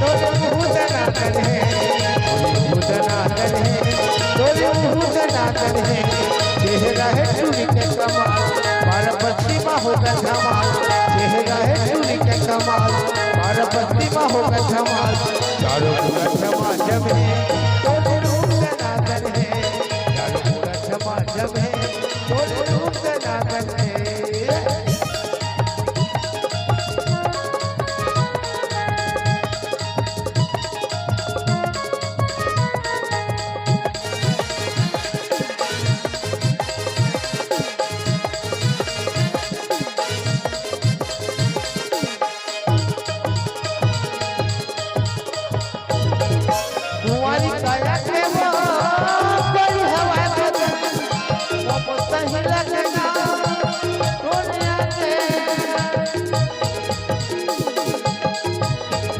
तोरे मुँह सनातन है, मुँह सनातन है, तोरे मुँह सनातन है। चेहरा है चूड़ी के कमाल, बारह बस्ती में होगा धमाल। चेहरा है चूड़ी के कमाल, बारह बस्ती में होगा धमाल। चारों पूरा झमाझम है, तोरे रूप सनातन है। चारों पूरा झमाझम है, तोरे रूप सनातन है। कुंवारी काया के